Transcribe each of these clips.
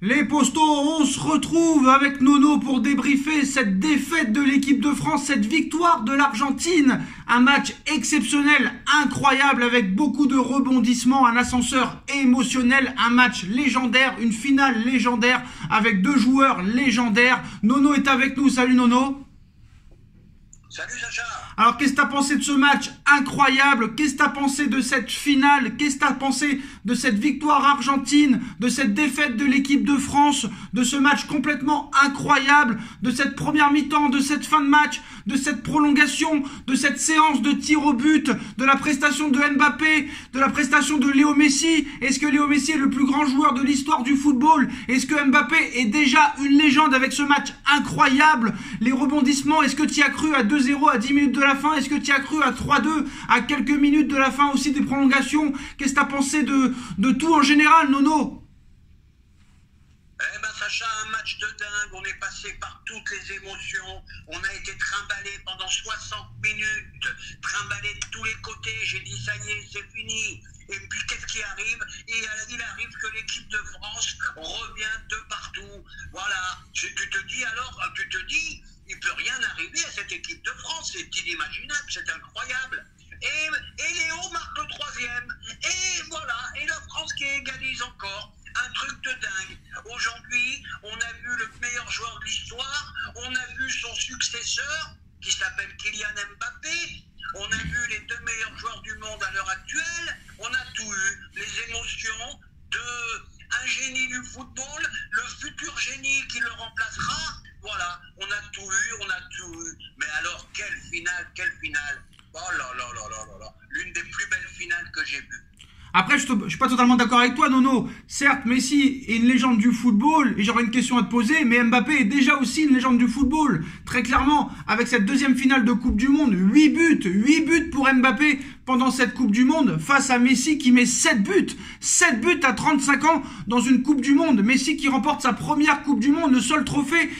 Les postos, on se retrouve avec Nono pour débriefer cette défaite de l'équipe de France, cette victoire de l'Argentine. Un match exceptionnel, incroyable, avec beaucoup de rebondissements, un ascenseur émotionnel, un match légendaire, une finale légendaire, avec deux joueurs légendaires. Nono est avec nous, salut Nono. Salut Sacha. Alors qu'est-ce que tu as pensé de ce match incroyable? Qu'est-ce que tu as pensé de cette finale? Qu'est-ce que tu as pensé de cette victoire argentine? De cette défaite de l'équipe de France? De ce match complètement incroyable? De cette première mi-temps? De cette fin de match? De cette prolongation? De cette séance de tir au but? De la prestation de Mbappé? De la prestation de Léo Messi? Est-ce que Léo Messi est le plus grand joueur de l'histoire du football? Est-ce que Mbappé est déjà une légende avec ce match incroyable? Les rebondissements, est-ce que tu y as cru à 2-0 à 10 minutes de la fin? Est-ce que tu y as cru à 3-2 à quelques minutes de la fin aussi des prolongations? Qu'est-ce que tu as pensé de tout en général, Nono? Eh ben Sacha, un match de dingue, on est passé par toutes les émotions, on a été trimballé pendant 60 minutes, trimballé de tous les côtés, j'ai dit ça y est, c'est fini. Et puis qu'est-ce qui arrive? Il arrive que l'équipe de France revient de partout. Voilà, tu te dis alors, il peut rien arriver à cette équipe de France, c'est inimaginable, c'est incroyable. Et Léo marque le troisième, et voilà, et la France qui égalise encore. Un truc de dingue. Aujourd'hui, on a vu le meilleur joueur de l'histoire, on a vu son successeur, qui s'appelle Kylian Mbappé, on a vu les deux meilleurs joueurs du monde à l'heure actuelle, on a tout eu, les émotions un génie du football, le futur génie qui le remplacera, voilà, on a tout eu, mais alors quelle finale, oh là là là là là là, l'une des plus belles finales que j'ai vues. Après, je suis pas totalement d'accord avec toi, Nono. Certes, Messi est une légende du football, et j'aurais une question à te poser, mais Mbappé est déjà aussi une légende du football. Très clairement, avec cette deuxième finale de Coupe du Monde, 8 buts pour Mbappé pendant cette Coupe du Monde, face à Messi qui met 7 buts. 7 buts à 35 ans dans une Coupe du Monde. Messi qui remporte sa première Coupe du Monde, le seul trophée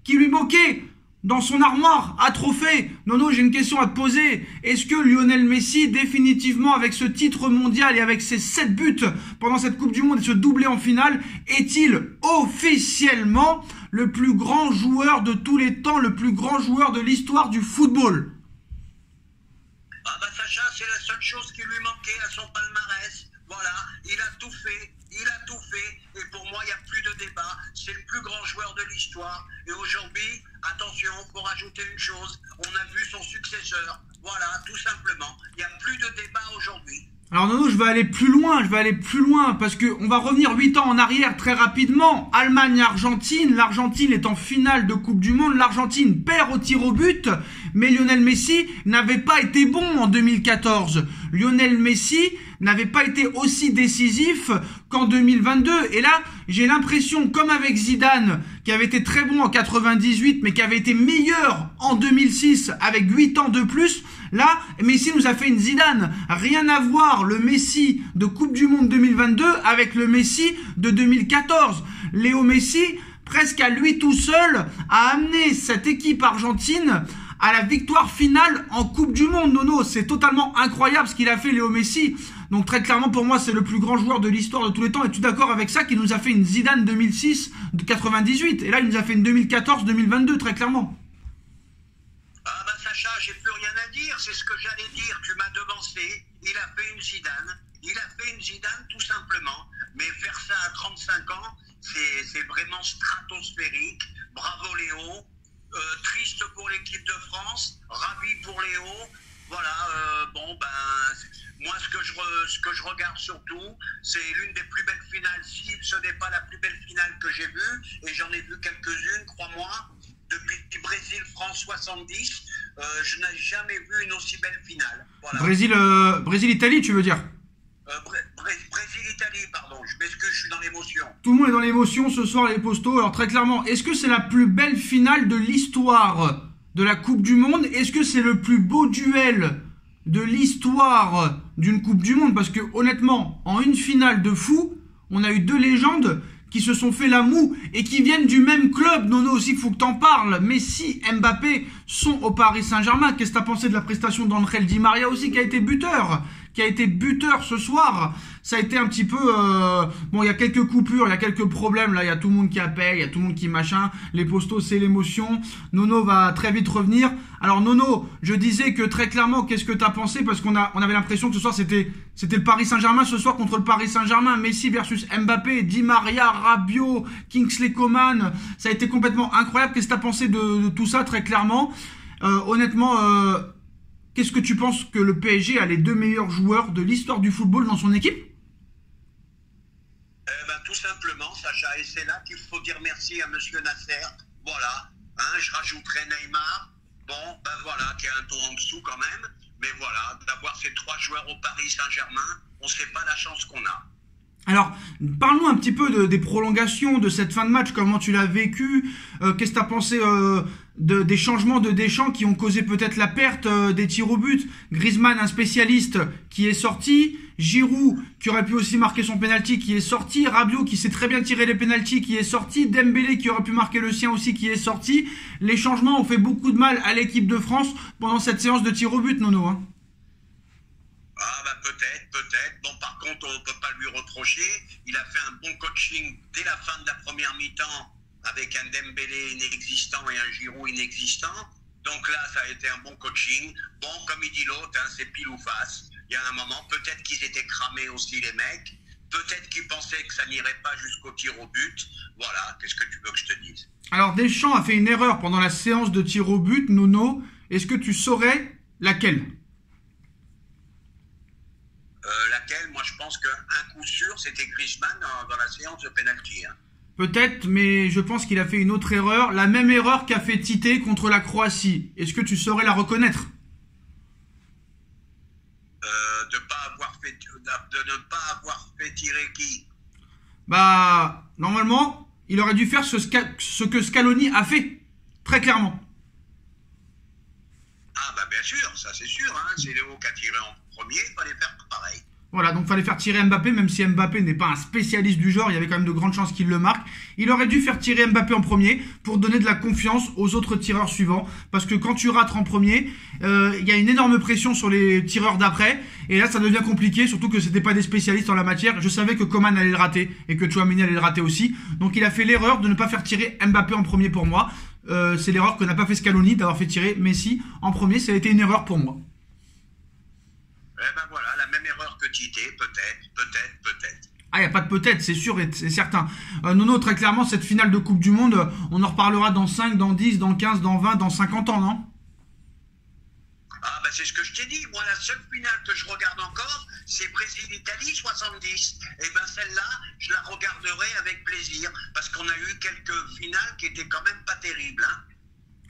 qui lui manquait dans son armoire à trophées. Nono, j'ai une question à te poser. Est-ce que Lionel Messi, définitivement, avec ce titre mondial et avec ses 7 buts pendant cette Coupe du Monde et ce doublé en finale, est-il officiellement le plus grand joueur de tous les temps, le plus grand joueur de l'histoire du football? Ah bah Sacha, c'est la seule chose qui lui manquait à son palmarès. Voilà, il a tout fait. Et pour moi, il n'y a plus de débat. C'est le plus grand joueur de l'histoire. Et aujourd'hui, attention, pour rajouter une chose, on a vu son successeur. Voilà, tout simplement. Il n'y a plus de débat aujourd'hui. Alors Nono, je vais aller plus loin, parce qu'on va revenir 8 ans en arrière très rapidement. Allemagne-Argentine, l'Argentine est en finale de Coupe du Monde, l'Argentine perd au tir au but, mais Lionel Messi n'avait pas été bon en 2014. Lionel Messi n'avait pas été aussi décisif qu'en 2022. Et là, j'ai l'impression, comme avec Zidane, qui avait été très bon en 98, mais qui avait été meilleur en 2006 avec 8 ans de plus, là, Messi nous a fait une Zidane. Rien à voir le Messi de Coupe du Monde 2022 avec le Messi de 2014. Léo Messi, presque à lui tout seul, a amené cette équipe argentine à la victoire finale en Coupe du Monde. Nono, c'est totalement incroyable ce qu'il a fait Léo Messi. Donc très clairement pour moi c'est le plus grand joueur de l'histoire de tous les temps. Es-tu d'accord avec ça, qu'il nous a fait une Zidane 2006 de 98 et là il nous a fait une 2014-2022 très clairement? Ah bah Sacha, j'ai plus rien à dire, c'est ce que j'allais dire, tu m'as devancé. Il a fait une Zidane tout simplement. Mais faire ça à 35 ans, c'est vraiment stratosphérique. Bravo Léo. Triste pour l'équipe de France, ravi pour Léo. Voilà, moi ce que je regarde surtout, c'est l'une des plus belles finales, si ce n'est pas la plus belle finale que j'ai vue, et j'en ai vu quelques-unes, crois-moi. Depuis Brésil-France 70, je n'ai jamais vu une aussi belle finale. Voilà. Brésil-Italie, tu veux dire? Brésil-Italie, pardon, je m'excuse, je suis dans l'émotion. Tout le monde est dans l'émotion ce soir, les postos. Alors très clairement, est-ce que c'est la plus belle finale de l'histoire de la Coupe du Monde? Est-ce que c'est le plus beau duel de l'histoire d'une Coupe du Monde? Parce que honnêtement, en une finale de fou, on a eu deux légendes qui se sont fait la moue et qui viennent du même club. Nono aussi, il faut que t'en parles. Messi, Mbappé sont au Paris Saint-Germain. Qu'est-ce que t'as pensé de la prestation d'Angel Di Maria aussi, qui a été buteur, qui a été buteur ce soir. Ça a été un petit peu... bon, il y a quelques coupures, il y a quelques problèmes. Là, il y a tout le monde qui appelle, il y a tout le monde qui machin. Les postos, c'est l'émotion. Nono va très vite revenir. Alors, Nono, je disais que très clairement, qu'est-ce que tu as pensé? Parce on avait l'impression que ce soir, c'était le Paris Saint-Germain ce soir contre le Paris Saint-Germain. Messi versus Mbappé, Di Maria, Rabiot, Kingsley Coman. Ça a été complètement incroyable. Qu'est-ce que tu as pensé de tout ça, très clairement? Honnêtement... qu'est-ce que tu penses que le PSG a les 2 meilleurs joueurs de l'histoire du football dans son équipe? Tout simplement, Sacha, et c'est là qu'il faut dire merci à Monsieur Nasser. Voilà, je rajouterai Neymar. Bon, voilà, qui a un ton en dessous quand même. Mais voilà, d'avoir ces 3 joueurs au Paris Saint-Germain, on ne sait pas la chance qu'on a. Alors, parle-nous un petit peu des prolongations de cette fin de match, comment tu l'as vécu, qu'est-ce que tu as pensé des changements de Deschamps qui ont causé peut-être la perte des tirs au but. Griezmann, un spécialiste qui est sorti, Giroud qui aurait pu aussi marquer son penalty qui est sorti, Rabiot qui sait très bien tirer les penaltys qui est sorti, Dembélé qui aurait pu marquer le sien aussi qui est sorti. Les changements ont fait beaucoup de mal à l'équipe de France pendant cette séance de tirs au but, Nono, hein. Peut-être. Bon, par contre, on ne peut pas lui reprocher. Il a fait un bon coaching dès la fin de la première mi-temps avec un Dembélé inexistant et un Giroud inexistant. Donc là, ça a été un bon coaching. Bon, comme il dit l'autre, c'est pile ou face. Il y a un moment, peut-être qu'ils étaient cramés aussi, les mecs. Peut-être qu'ils pensaient que ça n'irait pas jusqu'au tir au but. Voilà, qu'est-ce que tu veux que je te dise? Alors, Deschamps a fait une erreur pendant la séance de tir au but, Nono. Est-ce que tu saurais laquelle? Laquelle? Moi, je pense qu'un coup sûr, c'était Griezmann dans la séance de penalty. Peut-être, mais je pense qu'il a fait une autre erreur. La même erreur qu'a fait Tite contre la Croatie. Est-ce que tu saurais la reconnaître? De ne pas avoir fait tirer qui? Normalement, il aurait dû faire ce que Scaloni a fait. Très clairement. Bien sûr, ça c'est sûr. C'est Léo qui a tiré en premier, il fallait faire pareil. Voilà, donc il fallait faire tirer Mbappé, même si Mbappé n'est pas un spécialiste du genre, il y avait quand même de grandes chances qu'il le marque. Il aurait dû faire tirer Mbappé en premier pour donner de la confiance aux autres tireurs suivants. Parce que quand tu rates en premier, il y a une énorme pression sur les tireurs d'après. Et là, ça devient compliqué, surtout que c'était pas des spécialistes en la matière. Je savais que Coman allait le rater et que Tchouaméni allait le rater aussi. Donc il a fait l'erreur de ne pas faire tirer Mbappé en premier pour moi. C'est l'erreur que n'a pas fait Scaloni, d'avoir fait tirer Messi en premier. Ça a été une erreur pour moi. Voilà, la même erreur que Tite, peut-être. Ah, il n'y a pas de peut-être, c'est sûr et c'est certain. Nono, très clairement, cette finale de Coupe du Monde, on en reparlera dans 5, dans 10, dans 15, dans 20, dans 50 ans, non? C'est ce que je t'ai dit. Moi, la seule finale que je regarde encore, c'est Brésil-Italie 70. Celle-là, je la regarderai avec plaisir parce qu'on a eu quelques finales qui étaient quand même pas terribles.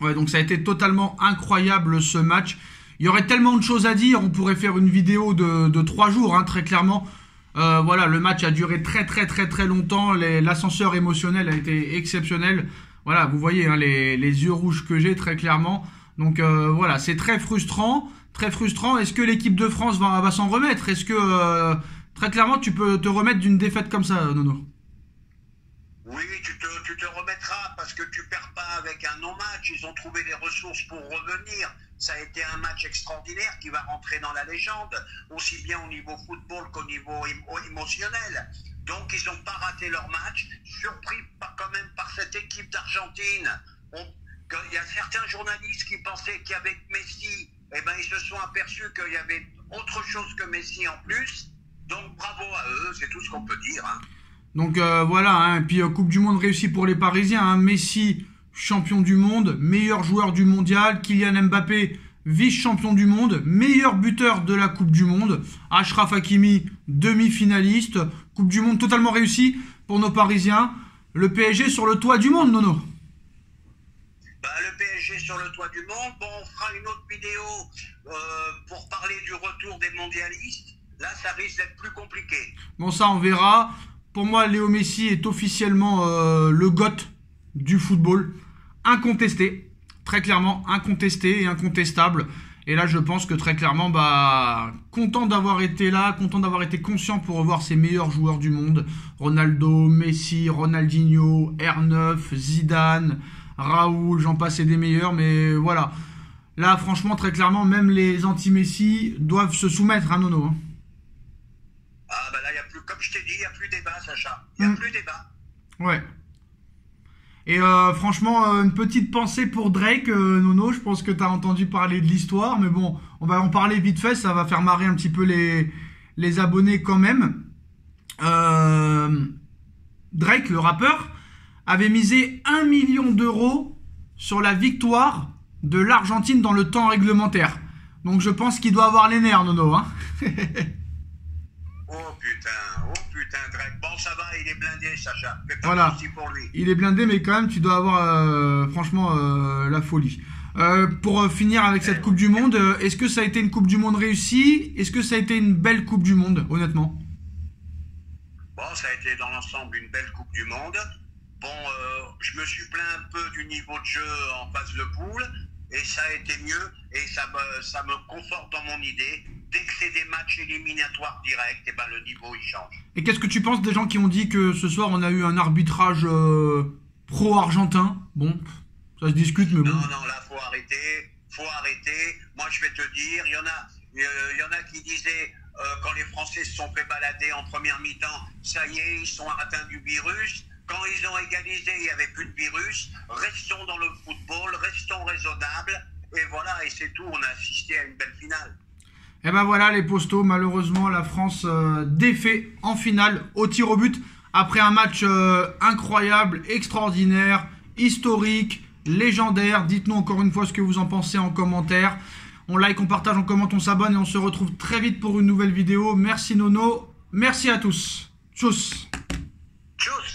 Ouais, donc ça a été totalement incroyable ce match. Il y aurait tellement de choses à dire, on pourrait faire une vidéo de 3 jours, très clairement. Voilà, le match a duré très longtemps, l'ascenseur émotionnel a été exceptionnel. Voilà, vous voyez les yeux rouges que j'ai très clairement. Donc voilà, c'est très frustrant. Est-ce que l'équipe de France va s'en remettre? Est-ce que très clairement tu peux te remettre d'une défaite comme ça, Nono? Oui, tu te remettras parce que tu perds pas avec un non-match. Ils ont trouvé les ressources pour revenir. Ça a été un match extraordinaire qui va rentrer dans la légende, aussi bien au niveau football qu'au niveau émotionnel. Donc, ils n'ont pas raté leur match, surpris quand même par cette équipe d'Argentine. Il y a certains journalistes qui pensaient qu'avec Messi, ils se sont aperçus qu'il y avait autre chose que Messi en plus. Donc, bravo à eux, c'est tout ce qu'on peut dire. Donc, voilà, et puis Coupe du Monde réussie pour les Parisiens. Messi, champion du monde, meilleur joueur du mondial. Kylian Mbappé, vice-champion du monde, meilleur buteur de la Coupe du Monde. Achraf Hakimi, demi-finaliste. Coupe du Monde totalement réussie pour nos Parisiens. Le PSG sur le toit du monde, Nono. Le PSG sur le toit du monde. Bon, on fera une autre vidéo pour parler du retour des mondialistes. Là, ça risque d'être plus compliqué. Bon, ça, on verra. Pour moi, Léo Messi est officiellement le GOAT du football. Incontesté. Très clairement, incontesté et incontestable. Et là, je pense que très clairement, content d'avoir été là, content d'avoir été conscient pour revoir ces meilleurs joueurs du monde. Ronaldo, Messi, Ronaldinho, R9, Zidane, Raoul, j'en passe et des meilleurs. Mais voilà. Là, franchement, très clairement, même les anti-Messi doivent se soumettre à Nono. comme je t'ai dit, il n'y a plus débat, Sacha. Il n'y a plus débat. Ouais. Et franchement, une petite pensée pour Drake, Nono. Je pense que tu as entendu parler de l'histoire, mais bon, on va en parler vite fait. Ça va faire marrer un petit peu les abonnés quand même. Drake, le rappeur, avait misé 1 million d'euros sur la victoire de l'Argentine dans le temps réglementaire. Donc je pense qu'il doit avoir les nerfs, Nono. Hein. Oh putain, Drake. Bon, ça va, il est blindé, Sacha. Fais pas Voilà. aussi pour lui. Il est blindé, mais quand même, tu dois avoir franchement la folie. Pour finir avec cette Coupe du Monde, est-ce que ça a été une Coupe du Monde réussie? Est-ce que ça a été une belle Coupe du Monde, honnêtement? Bon, ça a été dans l'ensemble une belle Coupe du Monde. Bon, je me suis plaint un peu du niveau de jeu en phase de poule, et ça a été mieux, et ça me conforte dans mon idée. Dès que c'est des matchs éliminatoires directs, et ben le niveau il change. Et qu'est-ce que tu penses des gens qui ont dit que ce soir on a eu un arbitrage pro-argentin? Bon, ça se discute, mais bon. Non, là, faut arrêter. Moi, je vais te dire, il y en a qui disaient, quand les Français se sont fait balader en première mi-temps, ça y est, ils sont atteints du virus. Quand ils ont égalisé, il n'y avait plus de virus. Restons dans le football, restons raisonnables. Et voilà, et c'est tout. On a assisté à une belle finale. Et ben voilà les postos, malheureusement la France défait en finale au tir au but après un match incroyable, extraordinaire, historique, légendaire. Dites-nous encore une fois ce que vous en pensez en commentaire. On like, on partage, on commente, on s'abonne et on se retrouve très vite pour une nouvelle vidéo. Merci Nono, merci à tous. Tchuss. Tchuss.